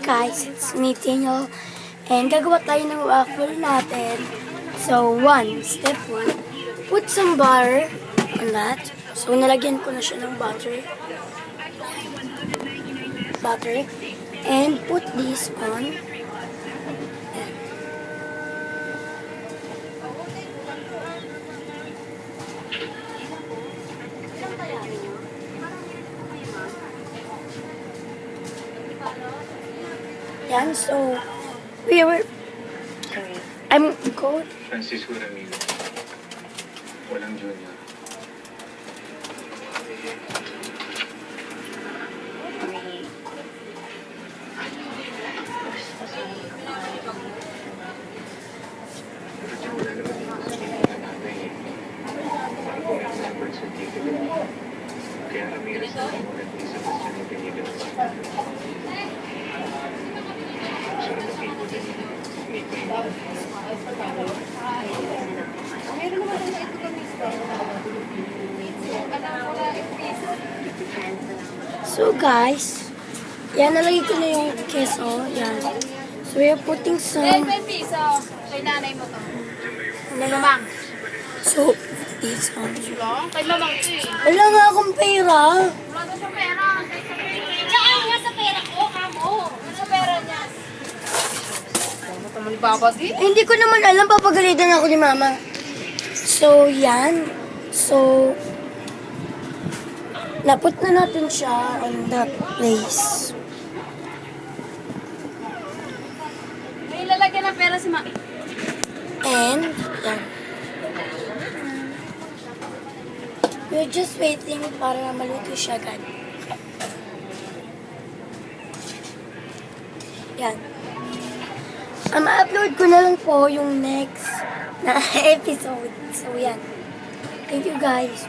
guys, it's me, Daniel. And gagawa tayo ng waffle natin. So, step 1, put some butter on that. So, nalagyan ko na siya ng butter. And put this on. Yan, so, I'm good. Francisco Ramiro. Walang junior. Kaya Ramirez na umulat ni Sebastian yung pinigil ng bata. So, napipo din ni Queen. So guys, yan, nalagay ko na yung keso. Yan. So we're putting some... piso. Kay nanay mo to. Mamang. So, this on. Kay mamang to eh. Wala nga akong pera. Wala na siya pera. Diyan nga sa pera ko, kamo. Ano sa pera niya? Ano naman ni Baba di? Hindi ko naman alam, papagalitan ako ni Mama. So, yan. So, naput na natin siya on that place. May lalagyan ng pera si Mami. And, yan. We're just waiting para maluto siya agad. Yan. Ma-upload ko na lang po yung next na episode. So, yan. Thank you guys.